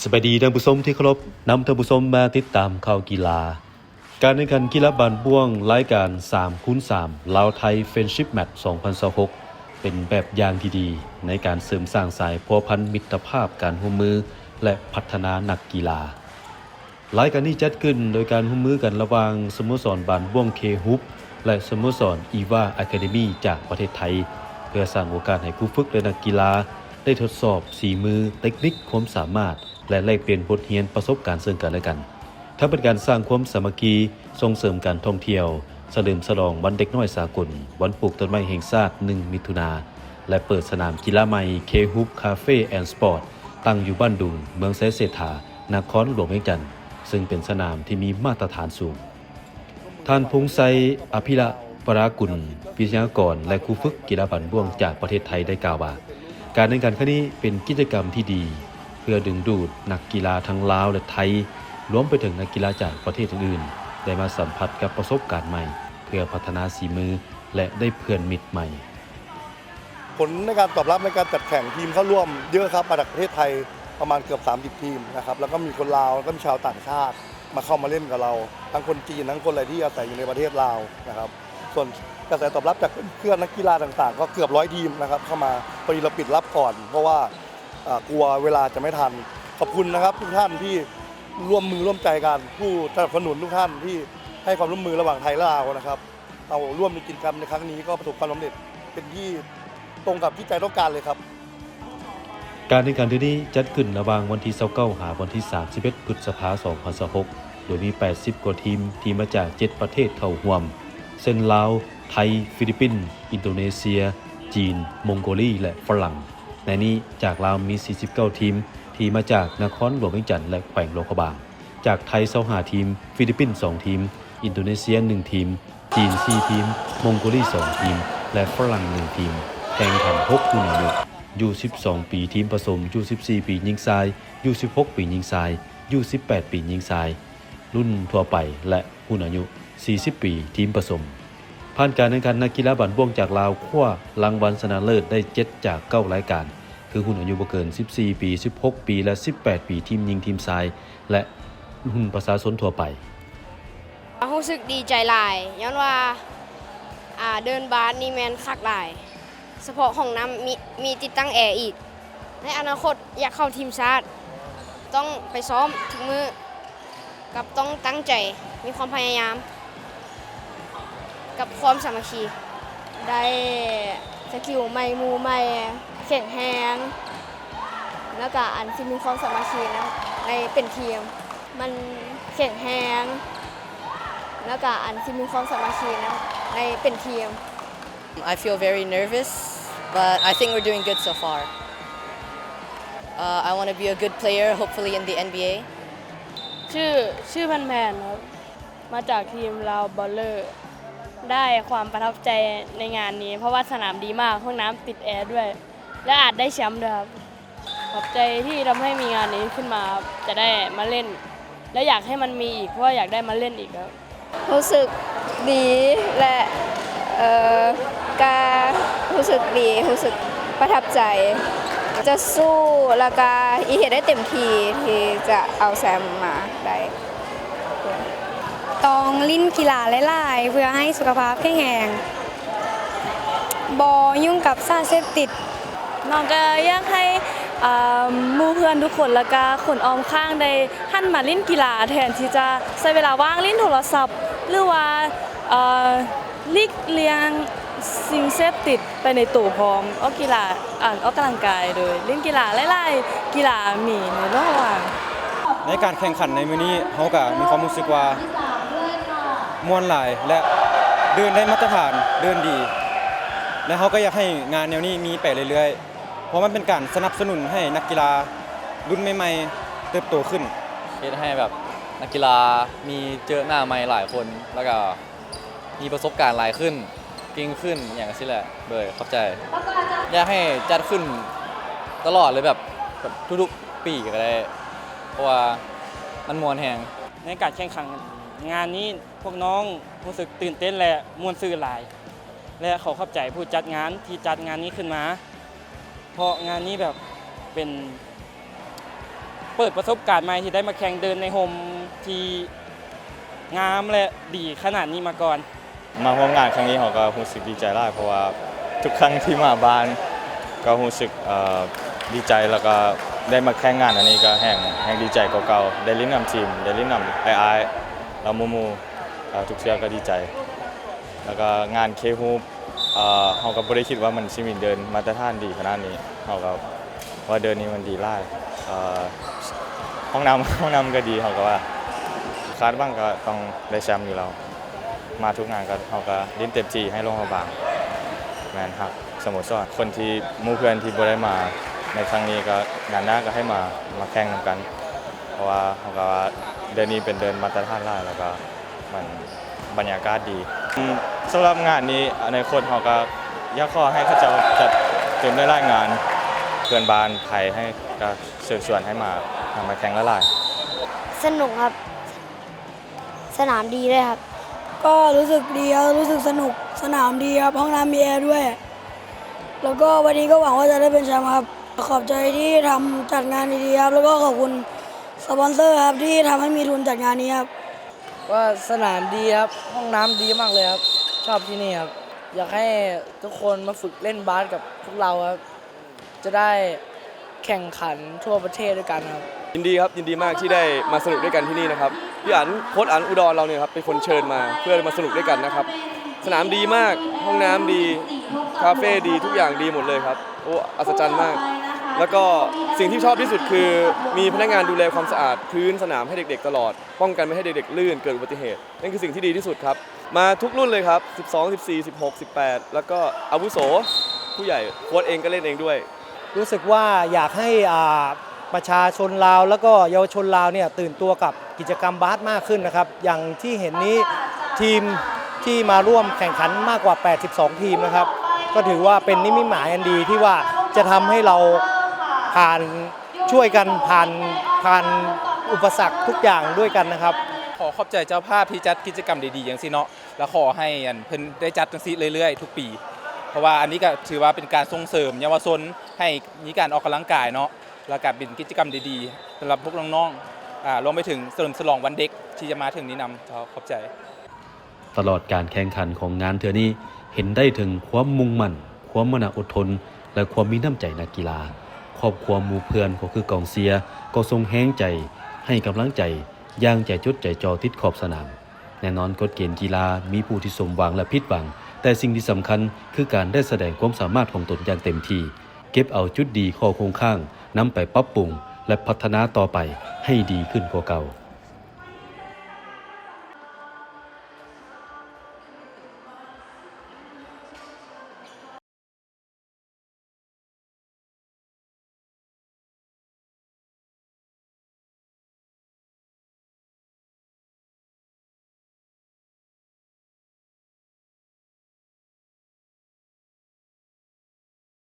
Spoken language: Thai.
สวัสดีท่านผู้ชมที่เคารพนำท่านผู้ชมมาติดตามข่าวกีฬาการแข่งขันกีฬาบานบ่วงรายการ 3x3 ลาวไทยเฟรนด์ชิพแมตช์ 2026 เป็นแบบอย่างที่ดีในการเสริมสร้างสายพัวพันมิตรภาพการร่วมมือและพัฒนานักกีฬารายการนี้จัดขึ้นโดยการร่วมมือกันระหว่างสโมสรบานบ่วงเคฮุบและสโมสรอีวาอะคาเดมีจากประเทศไทยเพื่อสร้างโอกาสให้ผู้ฝึกและนักกีฬาได้ทดสอบฝีมือเทคนิคความสามารถและแลกเปลี่ยนบทเรียนประสบการณ์ซึ่งกันและกันทั้งเป็นการสร้างความสามัคคีส่งเสริมการท่องเที่ยวเฉลิมฉลองวันเด็กน้อยสากลวันปลูกต้นไม้แห่งชาติ1มิถุนายนและเปิดสนามกีฬาใหม่เคฮุบคาเฟ่แอนด์สปอร์ตตั้งอยู่บ้านดุงเมืองไซเศรษฐานครหลวงเวียงจันทน์ซึ่งเป็นสนามที่มีมาตรฐานสูงท่านพงษ์ไซอภิระปรากุลวิทยากรและครูฝึกกีฬาบานบ่วงจากประเทศไทยได้กล่าวว่าการแข่งขันครั้งนี้เป็นกิจกรรมที่ดีเพื่อดึงดูดนักกีฬาทั้งลาวและไทยรวมไปถึงนักกีฬาจากประเทศอื่นๆได้มาสัมผัสกับประสบการณ์ใหม่เพื่อพัฒนาฝีมือและได้เพื่อนมิตรใหม่ผลในการตอบรับในการจัดแข่งทีมเข้าร่วมเยอะครับมาจากประเทศไทยประมาณเกือบ30ทีมนะครับแล้วก็มีคนลาวแล้วก็มีชาวต่างชาติมาเข้ามาเล่นกับเราทั้งคนจีนทั้งคนอะไรที่อาศัยอยู่ในประเทศลาวนะครับส่วนกระแสตอบรับจากเพื่อนนักกีฬาต่างๆก็เกือบ100ทีมนะครับเข้ามาพอดีเราปิดรับก่อนเพราะว่ากลัวเวลาจะไม่ทันขอบคุณนะครับทุกท่านที่ร่วมมือร่วมใจกันผู้สนับสนุนทุกท่านที่ให้ความร่วมมือระหว่างไทยและลาวนะครับเราร่วมในกิจกรรมในครั้งนี้ก็ประสบความสำเร็จเป็นที่ตรงกับที่ใจต้องการเลยครับการแข่งขันที่นี้จัดขึ้นระหว่างวันที่29หาวันที่31พฤษภาคม2026โดยมี80กว่าทีมที่มาจาก7ประเทศเข้าร่วมเช่นลาวไทยฟิลิปปินส์อินโดนีเซียจีนมองโกลีและฝรั่งในนี้จากลาวมี49ทีมที่มาจากนครหลวงเวียงจันทน์และแขวงหลวงพระบางจากไทย25ทีมฟิลิปปินส์2ทีมอินโดนีเซีย1ทีมจีน4ทีมมองโกลี2ทีมและฝรั่ง1ทีมแข่งขัน6รุ่นอายุอยู่12ปีทีมผสมอยู่14ปีหญิงชายอยู่16ปีหญิงชายอยู่18ปีหญิงชายรุ่นทั่วไปและรุ่นอายุ40ปีทีมผสมผ่านการแข่งขันนักกีฬาบานบ่วงจากลาวคว้ารางวัลชนะเลิศได้7จาก9รายการคือรุ่นอายุบ่เกิน14ปี16ปีและ18ปีทีมหญิงทีมชายและรุ่นประชาชนทั่วไปรู้สึกดีใจหลายย้อนว่าเดินบาสนี่แมนคักหลายเฉพาะห้องน้ำมีติดตั้งแอร์อีกในอนาคตอยากเข้าทีมชาติต้องไปซ้อมทุกมื้อกับต้องตั้งใจมีความพยายามกับความสามัคคีได้สกิลใหม่มูใหม่แข็งแรงแล้วก็อันที่มีความสามัคคีนะในเป็นทีมมันแข็งแรงแล้วก็อันที่มีความสามัคคีนะในเป็นทีมI feel very nervous, but I think we're doing good so far. I want to be a good player, hopefully in the NBA. ชื่อแมนครับมาจากทีมลาวบอลเลอร์ได้ความประทับใจในงานนี้เพราะว่าสนามดีมากห้องน้ำติดแอร์ด้วยและอาจได้แชมป์ด้วยครับขอบใจที่ทำให้มีงานนี้ขึ้นมาจะได้มาเล่นและอยากให้มันมีอีกเพราะอยากได้มาเล่นอีกครับรู้สึกดีและการรู้สึกดีรู้สึกประทับใจจะสู้แล้วก็อีกได้เต็มที่ที่จะเอาแชมป์มาได้ต้องลิ้นกีฬาหลายๆเพื่อให้สุขภาพแข็งแรงบ่ยุ่งกับสารเสพติดน้องก็อยากให้หมู่เพื่อนทุกคนแล้วก็คนออมข้างได้หันมาเล่นกีฬาแทนที่จะใช้เวลาว่างเล่นโทรศัพท์หรือว่าหลีกเลี่ยงสิ่งเสพติดไปในตัวพร้อมออกกีฬาออกกำลังกายโดยเล่นกีฬาหลายๆกีฬามีในระหว่างในการแข่งขันในมื้อนี้เขาก็มีความรู้สึกว่าม่วนหลายและเดินได้มาตรฐานเดินดีและเขาก็อยากให้งานแนวนี้มีไปเรื่อยๆเพราะมันเป็นการสนับสนุนให้นักกีฬารุ่นใหม่ๆเติบโตขึ้นเฮ็ดให้แบบนักกีฬามีเจอหน้าใหม่หลายคนแล้วก็มีประสบการณ์หลายขึ้นเก่งขึ้นอย่างนี้แหละโดยเข้าใจอยากให้จัดขึ้นตลอดเลยแบบทุกๆปีก็ได้เพราะว่ามันม่วนแฮงในการแข่งขันงานนี้พวกน้องรู้สึกตื่นเต้นและม่วนซื่อหลายและขอขอบใจผู้จัดงานที่จัดงานนี้ขึ้นมาเพราะงานนี้แบบเป็น เปิดประสบการณ์ใหม่ที่ได้มาแข่งเดินในโฮมที่งามและดีขนาดนี้มาก่อนมาร่วมงานครั้งนี้เขาก็รู้สึกดีใจมากเพราะว่าทุกครั้งที่มาบ้านก็รู้สึกดีใจแล้วก็ได้มาแข่งงานอันนี้ก็แห่งดีใจกว่าเก่าได้ลิ้นนำทีมได้ลิ้นนำไอแล้วมูทุกเชือก็ดีใจแล้วก็งานเคฮูเขาก็ไม่ได้คิดว่ามันชิมินเดินมาตรฐานดีขนาดนี้เขาก็ว่าเดินนี้มันดีไล่ห้องน้ำก็ดีเขาก็ว่าคาดบ้างก็ต้องได้แชมป์อยู่แล้วมาทุกงานก็เขาก็ลิ้นเต็มที่ให้ลงมาบางแมนครับสโมสรคนที่มู่เพื่อนที่บ่ได้มาในครั้งนี้ก็งานหน้าก็ให้มาแข่งกันเพราะว่าเขาก็เดินนี้เป็นเดินมาตรฐานไล่แล้วก็มันบรรยากาศดีสำหรับงานนี้ในคนเขาก็อยากขอให้เขาจัดเต็มได้รายงานเพื่อนบ้านไทยให้ก็เชิญชวนให้มาแข่งละลายสนุกครับสนามดีเลยครับก็รู้สึกดีครับรู้สึกสนุกสนามดีครับห้องน้ำมีแอร์ด้วยแล้วก็วันนี้ก็หวังว่าจะได้เป็นแชมป์ครับขอบใจที่ทำจัดงานดีๆครับแล้วก็ขอบคุณสปอนเซอร์ครับที่ทำให้มีทุนจัดงานนี้ครับว่าสนามดีครับห้องน้ำดีมากเลยครับชอบที่นี่ครับอยากให้ทุกคนมาฝึกเล่นบาสกับพวกเราครับจะได้แข่งขันทั่วประเทศด้วยกันครับยินดีครับยินดีมากที่ได้มาสนุกด้วยกันที่นี่นะครับพี่อั๋นโค้ชอั๋นอุดรเราเนี่ยครับเป็นคนเชิญมาเพื่อมาสนุกด้วยกันนะครับสนามดีมากห้องน้ำดีคาเฟ่ดีทุกอย่างดีหมดเลยครับโอ้อัศจรรย์มากแล้วก็สิ่งที่ชอบที่สุดคือมีพนักงานดูแลความสะอาดพื้นสนามให้เด็กๆตลอดป้องกันไม่ให้เด็กๆลื่นเกิดอุบัติเหตุนั่นคือสิ่งที่ดีที่สุดครับมาทุกรุ่นเลยครับ12 14 16 18แล้วก็อาวุโสผู้ใหญ่โค้ชเองก็เล่นเองด้วยรู้สึกว่าอยากให้ประชาชนลาวแล้วก็เยาวชนลาวเนี่ยตื่นตัวกับกิจกรรมบาสมากขึ้นนะครับอย่างที่เห็นนี้ทีมที่มาร่วมแข่งขันมากกว่า82ทีมนะครับก็ถือว่าเป็นนิมิตหมายอันดีที่ว่าจะทำให้เราช่วยกันผ่านอุปสรรคทุกอย่างด้วยกันนะครับขอขอบใจเจ้าภาพที่จัดกิจกรรมดีๆอย่างซี่เนาะแล้วขอให้เพิ่นได้จัดจังซี่เรื่อยๆทุกปีเพราะว่าอันนี้ก็ถือว่าเป็นการส่งเสริมเยาวชนให้มีการออกกำลังกายเนาะแล้วก็เป็นกิจกรรมดีๆสำหรับพวกน้องๆรวมไปถึงเฉลิมฉลองวันเด็กที่จะมาถึงนี้นำขอบใจตลอดการแข่งขันของงานเทื่อนี้เห็นได้ถึงความมุ่งมั่นความมนอดทนและความมีน้ำใจนักกีฬาครอบครัวหมู่เพื่อนก็คือกองเชียร์ก็ทรงแห้งใจให้กำลังใจอย่างใจจดใจจ่อติดขอบสนามแน่นอนกฎเกณฑ์กีฬามีผู้ที่สมหวังและผิดหวังแต่สิ่งที่สำคัญคือการได้แสดงความสามารถของตนอย่างเต็มที่เก็บเอาจุดดีข้อคงข้างนำไปปรับปรุงและพัฒนาต่อไปให้ดีขึ้นกว่าเก่า